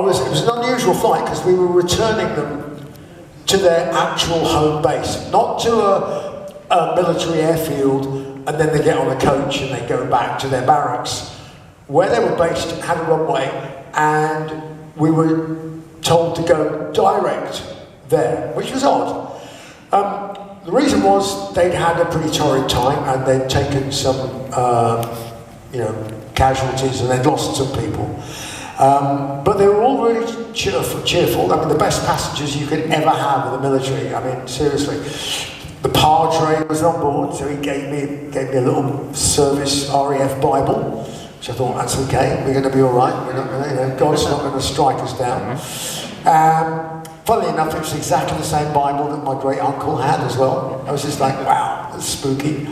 it was an unusual flight because we were returning them to their actual home base, not to a military airfield and then they get on a coach and they go back to their barracks. Where they were based had a runway and we were told to go direct there, which was odd. The reason was they'd had a pretty torrid time and they'd taken some casualties and they'd lost some people. But they were all really cheerful. I mean, the best passengers you could ever have in the military. I mean, seriously. The Padre was on board, so he gave me a little service RAF Bible, which I thought, that's okay, we're going to be all right. We're not gonna, God's not going to strike us down. Funnily enough, it was exactly the same Bible that my great uncle had as well. I was just like, wow, that's spooky.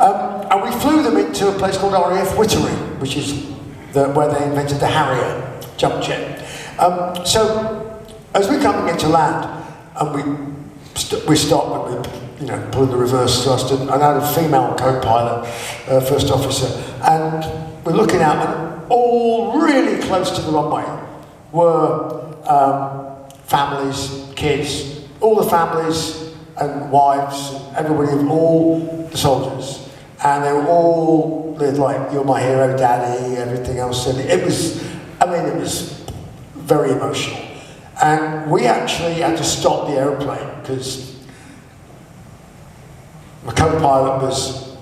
And we flew them into a place called RAF Wittering, which is where they invented the Harrier jump jet. So as we're coming into land, and we stop and we're pulling the reverse thrust, and I had a female co-pilot, first officer, and we're looking out, and all really close to the runway were families, kids, all the families and wives, everybody, all the soldiers. And they were all like, you're my hero, daddy, everything else. And it was very emotional. And we actually had to stop the aeroplane because my co-pilot was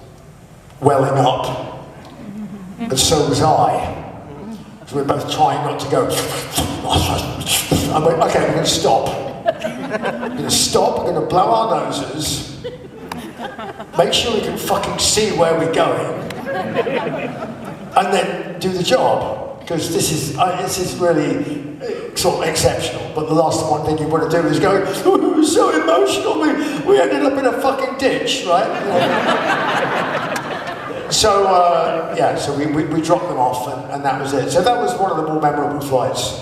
welling up, and so was I. So we were both trying not to go. I went, okay, we're going to stop. We're going to stop, we're going to blow our noses, make sure we can fucking see where we're going, and then do the job. Because this is really sort of exceptional. But the last one thing you want to do is go, oh, it was so emotional, we ended up in a fucking ditch, right? So so we dropped them off and that was it. So that was one of the more memorable flights.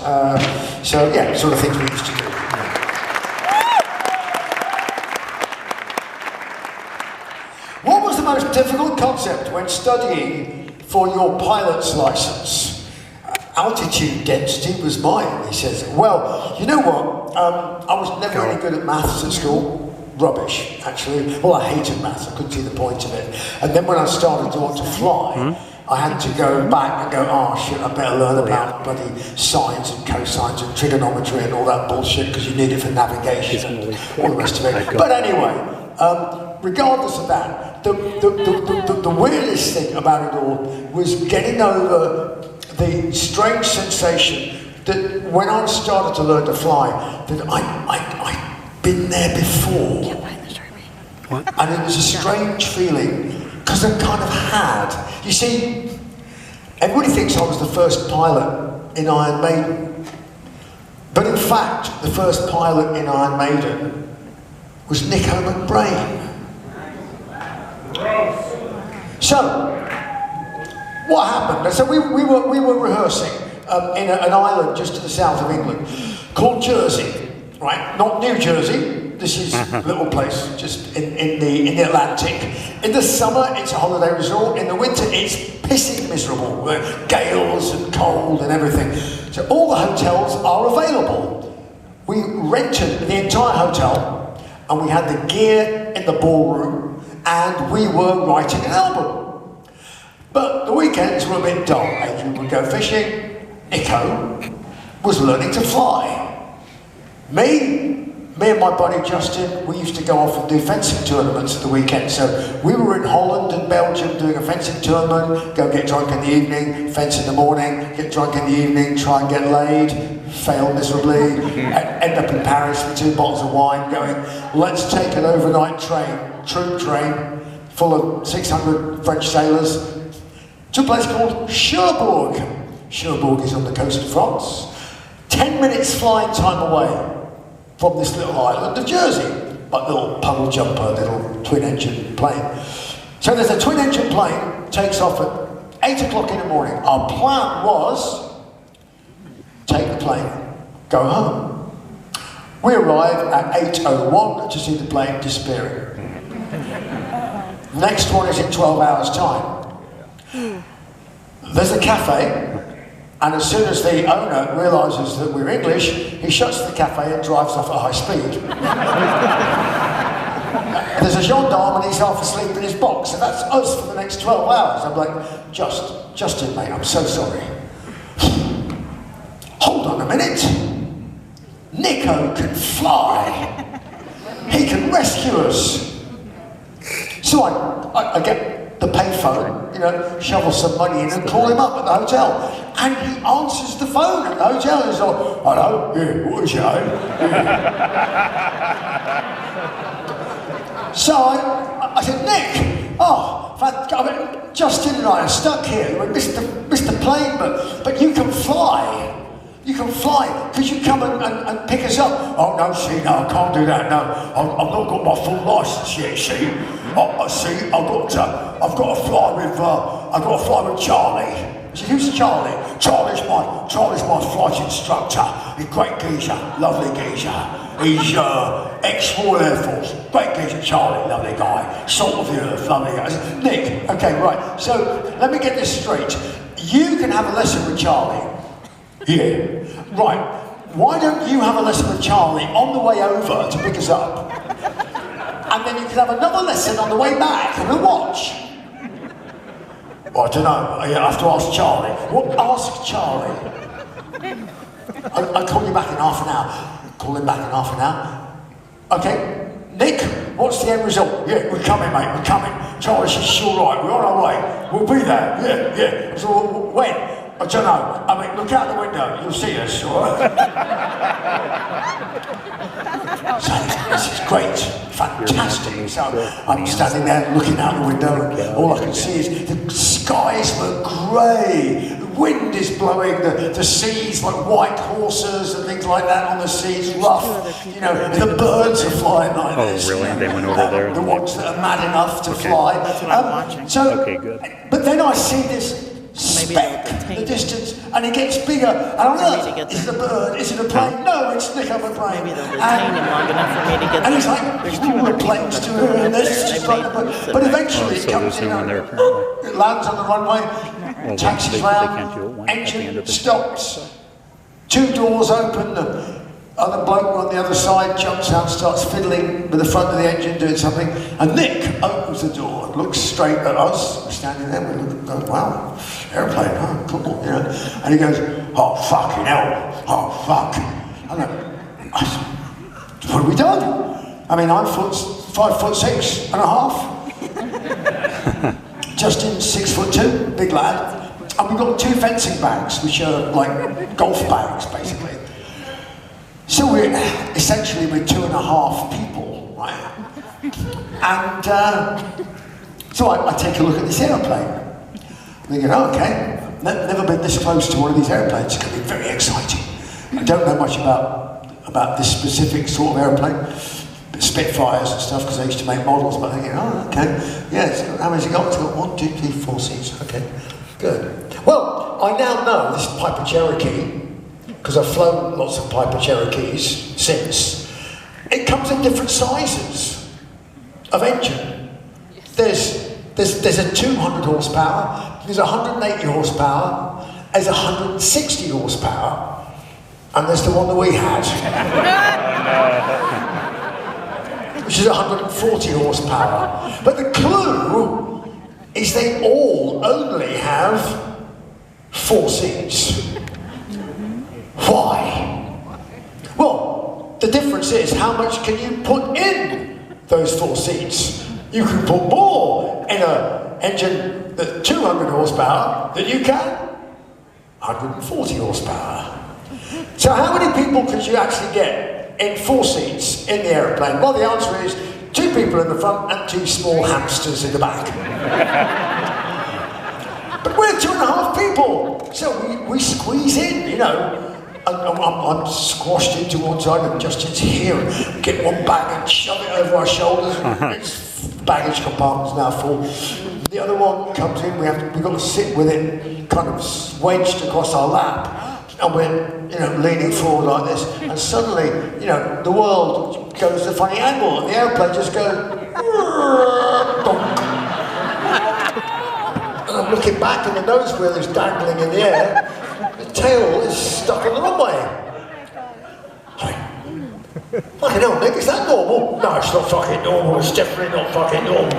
So yeah, sort of things we used to do. What was the most difficult concept when studying for your pilot's license? Altitude density was mine, he says. Well, you know what? I was never really good at maths at school. Rubbish, actually. Well, I hated maths. I couldn't see the point of it. And then when I started to want to fly, I had to go back and go, oh shit, I better learn about bloody sines and cosines and trigonometry and all that bullshit because you need it for navigation and all the rest of it. But anyway, regardless of that, the weirdest thing about it all was getting over the strange sensation that when I started to learn to fly, that I'd been there before. What? And it was a strange feeling, because I kind of had. You see, everybody thinks I was the first pilot in Iron Maiden. But in fact, the first pilot in Iron Maiden was Nico McBrain. So, what happened? So we were rehearsing in an island just to the south of England called Jersey. Right, not New Jersey. This is a little place just in the Atlantic. In the summer, it's a holiday resort. In the winter, it's pissing miserable. Gales and cold and everything. So all the hotels are available. We rented the entire hotel, and we had the gear in the ballroom, and we were writing an album. But the weekends were a bit dull. Adrian would go fishing. Nico was learning to fly. Me and my buddy Justin, we used to go off and do fencing tournaments at the weekend. So we were in Holland and Belgium doing a fencing tournament, go get drunk in the evening, fence in the morning, get drunk in the evening, try and get laid, fail miserably, end up in Paris with 2 bottles of wine going, let's take an overnight troop train, full of 600 French sailors, to a place called Cherbourg. Cherbourg is on the coast of France. 10 minutes flying time away from this little island of Jersey, but little puddle jumper, little twin-engine plane. So there's a twin-engine plane, takes off at 8 o'clock in the morning. Our plan was, take the plane, go home. We arrive at 8:01 to see the plane disappearing. Next one is in 12 hours' time. There's a cafe And as soon as the owner realises that we're English, he shuts the cafe and drives off at high speed. There's a gendarme and he's half asleep in his box, and that's us for the next 12 hours. I'm like, Justin, mate, I'm so sorry. Hold on a minute. Nico can fly. He can rescue us. So I get the payphone, you know, shovel some money in and call him up at the hotel. And he answers the phone at the hotel. He's like, hello, yeah, what is your name? So I said, Nick, Justin and I are stuck here. We missed the plane, but you can fly. You can fly. Could you come and pick us up? Oh no, see, no, I can't do that. No, I've not got my full license yet. See, I've got to fly with Charlie. I said, who's Charlie? Charlie's my flight instructor. He's a great geezer, lovely geezer. He's ex-Royal Air Force. Great geezer, Charlie, lovely guy. Salt of the earth, lovely guy. I said, Nick, okay, right. So let me get this straight. You can have a lesson with Charlie. Yeah. Right. Why don't you have a lesson with Charlie on the way over to pick us up? And then you can have another lesson on the way back and we'll watch. Well, I don't know. I have to ask Charlie. Well, ask Charlie. I'll call you back in half an hour. Call him back in half an hour. Okay. Nick, what's the end result? Yeah, we're coming, mate. We're coming. Charlie says, sure, right. We're on our way. We'll be there. Yeah. So when? I don't know. I mean, look out the window. You'll see us, all right? So this is great. Fantastic. So I'm standing there looking out the window and all I can see is the skies were grey. The wind is blowing. The seas like white horses and things like that on the seas, rough. You know, the birds are flying like this. Oh, really? They went over there? The ones that are mad enough to fly. That's what I'm watching. So, okay, good. But then I see this speck in the distance, and it gets bigger, and I'm like, is it a bird, is it a plane? No, it's Nick on the plane. Maybe they'll detain him long enough for me to get and he's like, there's the plane's to her, and there's just like, but eventually it comes in, it lands on the runway, taxis round, engine stops, 2 doors open, the other bloke on the other side jumps out, starts fiddling with the front of the engine, doing something, and Nick opens the door and looks straight at us. We're standing there, we look, go, wow, airplane, oh, cool, you know. And he goes, oh, fucking hell, oh, fuck. I'm like, what have we done? I mean, I'm 5'6.5". Justin's 6'2", big lad. And we've got 2 fencing bags, which are like golf bags, basically. So we're essentially with 2.5 people, right? And so I take a look at this airplane. Thinking, oh, okay, never been this close to one of these airplanes. It's going to be very exciting. I don't know much about this specific sort of airplane, Spitfires and stuff, because I used to make models. But thinking, oh, okay, yeah. How many's it got? It's got 1, 2, 3, 4 seats. Okay, good. Well, I now know this Piper Cherokee, because I've flown lots of Piper Cherokees since. It comes in different sizes of engine. There's a 200 horsepower, there's 180 horsepower, there's 160 horsepower, and there's the one that we had, which is 140 horsepower. But the clue is they all only have 4 seats. Why? Well, the difference is how much can you put in those 4 seats? You can put more in an engine that's 200 horsepower than you can 140 horsepower. So how many people could you actually get in 4 seats in the aeroplane? Well, the answer is 2 people in the front and 2 small hamsters in the back. But we're 2.5 people, so we squeeze in, you know. I'm squashed into one side and Justin's here. We get one bag and shove it over our shoulders. Its baggage compartment's now full. The other one comes in, we've got to sit with it kind of wedged across our lap. And we're, you know, leaning forward like this. And suddenly, you know, the world goes a funny angle and the airplane just goes... And I'm looking back and the nose wheel is dangling in the air. tail is stuck in the runway. Fucking hell, Nick, is that normal? No, it's not fucking normal. It's definitely not fucking normal.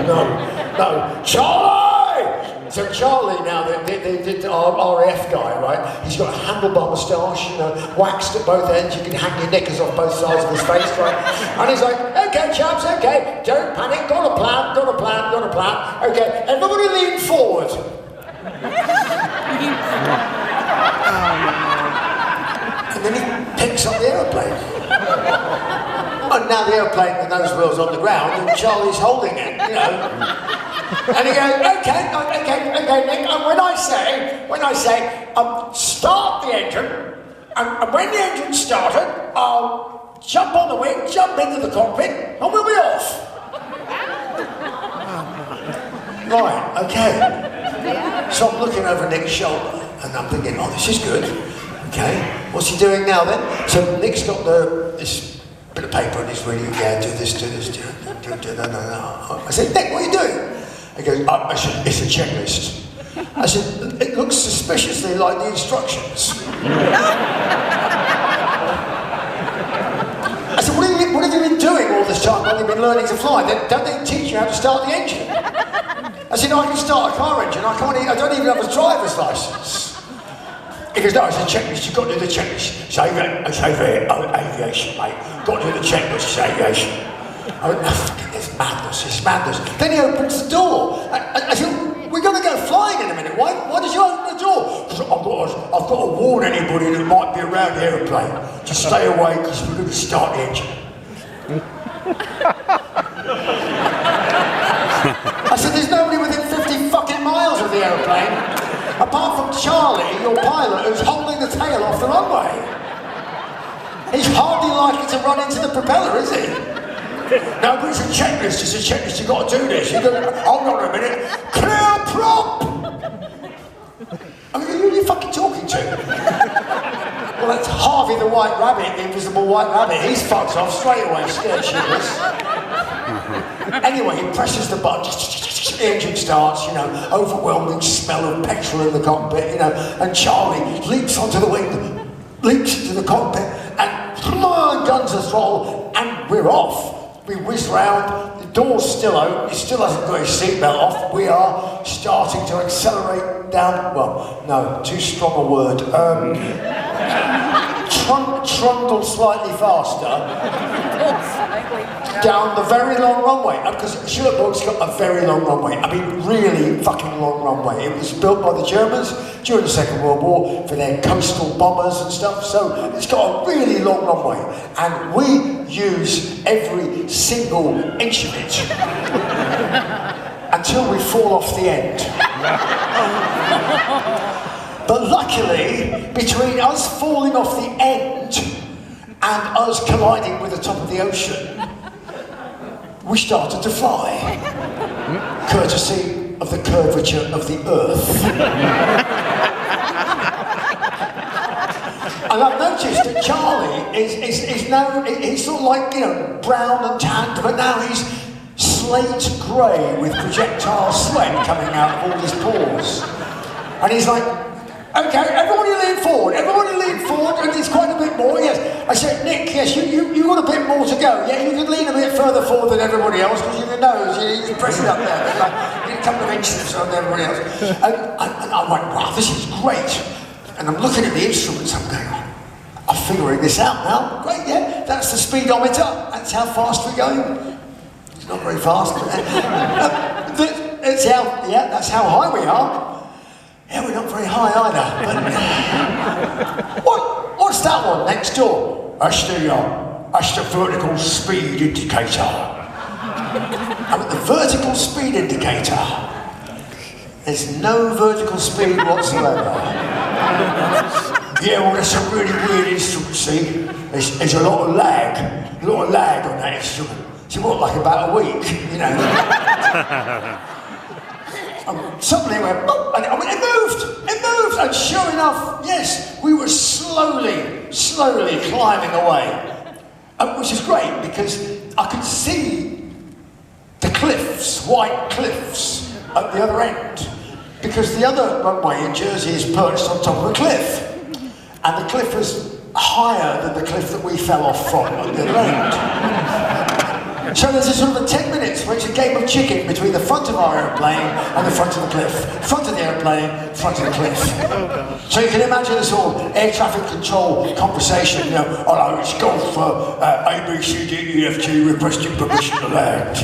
No. Charlie! So Charlie now, our RAF guy, right? He's got a handlebar moustache, waxed at both ends. You can hang your knickers off both sides of his face, right? And he's like, okay, chaps, okay, don't panic. Got a plan. Okay, everybody lean forward. And then he picks up the aeroplane. And now the aeroplane with those wheels on the ground, and Charlie's holding it, And he goes, okay, Nick. And when I say, start the engine, and when the engine started, I'll jump on the wing, jump into the cockpit, and we'll be off. Right, okay. So I'm looking over Nick's shoulder, and I'm thinking, oh, this is good. Okay, what's he doing now then? So Nick's got this bit of paper and he's reading, do this. No. I said, Nick, what are you doing? He goes, I said, it's a checklist. I said, it looks suspiciously like the instructions. I said, what have you been doing all this time while you've been learning to fly? Don't they teach you how to start the engine? I said, no, I can start a car engine. I don't even have a driver's license. He goes, no, it's a checklist, you've got to do the checklist. It's aviation, mate. Got to do the checklist, it's aviation. I went, oh, it's madness. Then he opens the door. I said, we're going to go flying in a minute. Why did you open the door? Because I've got to warn anybody that might be around the aeroplane to stay away because we're going to start the engine. I said, there's nobody within 50 fucking miles of the aeroplane. Apart from Charlie, your pilot, who's holding the tail off the runway. He's hardly likely to run into the propeller, is he? No, but it's a checklist, you've got to do this. You go, hold on a minute, clear prop! I mean, who are you fucking talking to? Well, that's Harvey the White Rabbit, the invisible White Rabbit. He's fucked off straight away, scared shitless. Anyway, he presses the button. The engine starts, overwhelming smell of petrol in the cockpit, and Charlie leaps onto the wing, leaps into the cockpit, and guns the throttle, and we're off. We whiz round, the door's still open, he still hasn't got his seatbelt off, we are starting to accelerate down, well, no, too strong a word, trundle slightly faster down the very long runway, because Sheffield got a very long runway. I mean, really fucking long runway. It was built by the Germans during the Second World War for their coastal bombers and stuff, so it's got a really long runway, and we use every single inch of it until we fall off the end. But luckily, between us falling off the end and us colliding with the top of the ocean, we started to fly, courtesy of the curvature of the Earth. And I've noticed that Charlie is now, he's sort of like, brown and tanned, but now he's slate grey with projectile sweat coming out of all his pores. And he's like, okay, everybody lean forward, and it's quite a bit more, yes. I said, Nick, yes, you got a bit more to go, yeah, you can lean a bit further forward than everybody else, because your nose, you can press it up there, like, a couple of inches on everybody else. And I went, wow, this is great. And I'm looking at the instruments, I'm going, I'm figuring this out now. Great, yeah, that's the speedometer, that's how fast we're going. It's not very fast, but that's how high we are. Yeah, we're not very high either. But what's that one next door? That's the vertical speed indicator. And with the vertical speed indicator, there's no vertical speed whatsoever. Yeah, well, that's a really weird instrument, see? There's a lot of lag on that instrument. So what, like about a week, Suddenly it went, boop, and it moved, and sure enough, yes, we were slowly climbing away, which is great because I could see the cliffs, white cliffs, at the other end, because the other runway in Jersey is perched on top of a cliff. and the cliff was higher than the cliff that we fell off from at the other end. So there's a sort of a 10 minutes where it's a game of chicken between the front of our aeroplane and the front of the cliff. Front of the aeroplane, front of the cliff. So you can imagine this whole air traffic control conversation, you know, hello, it's Golf ABCDEFG requesting permission to land.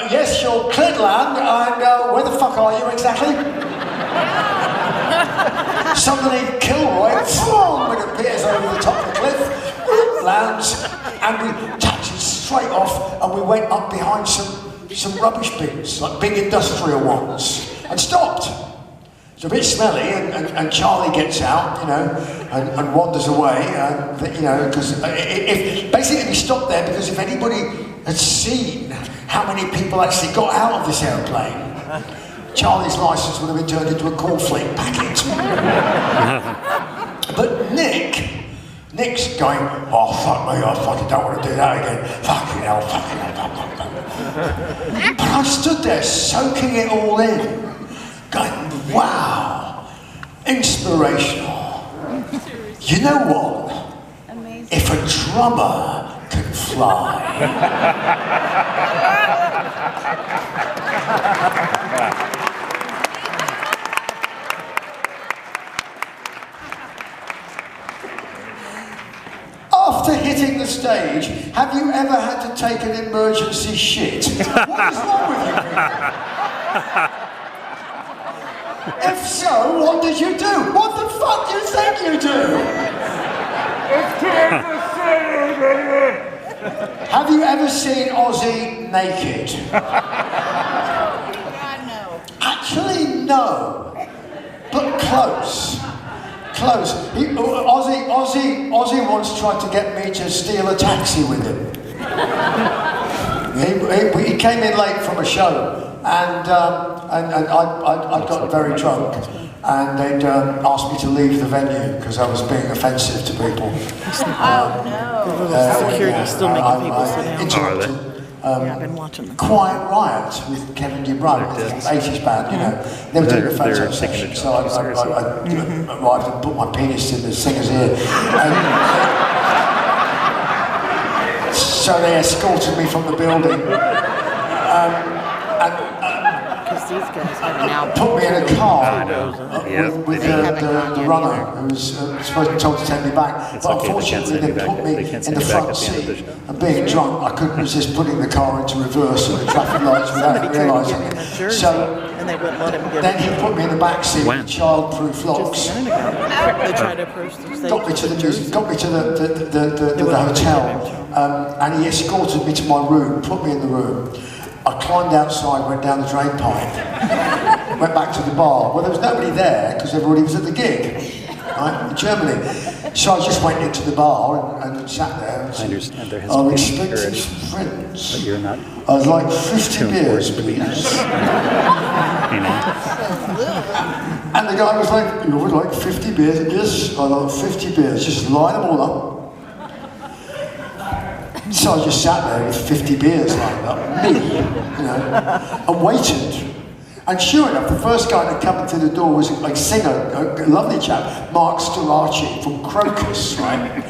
Yes, you're cleared to land, and where the fuck are you exactly? Suddenly Kilroy appears over the top of the cliff, lands, and we taxied straight off, and we went up behind some rubbish bins, like big industrial ones, and stopped. It's a bit smelly, and Charlie gets out, you know, and wanders away, and you know, because basically we stopped there because if anybody had seen how many people actually got out of this aeroplane, Charlie's license would have been turned into a cornflake packet. But Nick's going, oh fuck me, I fucking don't want to do that again. Fucking hell. But I stood there soaking it all in, going, wow, inspirational. You know what? Amazing. If a drummer can fly. After hitting the stage, have you ever had to take an emergency shit? What is wrong with you people? If so, what did you do? What the fuck do you think you do? It's Kansas City, baby! Have you ever seen Ozzy naked? God, no. Actually, no. But close. Close. Ozzy once tried to get me to steal a taxi with him. He came in late from a show, and I got very drunk, and they'd asked me to leave the venue because I was being offensive to people. Oh no! Security still making people sit down. Interrupted. Yeah, I've been watching them. Quiet Riot with Kevin DeBrun, the 80s band, you know. They were doing a photo session, so I arrived and put my penis in the singer's ear. So they escorted me from the building. Because these guys have now Put me in a car with the runner who was supposed to be told to take me back. But unfortunately they put me in the front seat. And being drunk, I couldn't resist putting the car into reverse at the traffic lights without realising it. So and they wouldn't let him get then he put me in the back seat with child-proof locks. They tried to approach the stage. Got me to the music, got me to the hotel, and he escorted me to my room, put me in the room. I climbed outside, went down the drain pipe, went back to the bar. Well, there was nobody there because everybody was at the gig, right, in Germany. So I just went into the bar and sat there and said, I'm expecting some friends. But you're not. I'd like 50 beers, please. And the guy was like, you would like 50 beers? Yes, I'd like 50 beers. Just line them all up. So I just sat there with 50 beers lined up, me, you know, and waited. And sure enough, the first guy that came into the door was like singer, a lovely chap, Mark Storace from Crocus, right?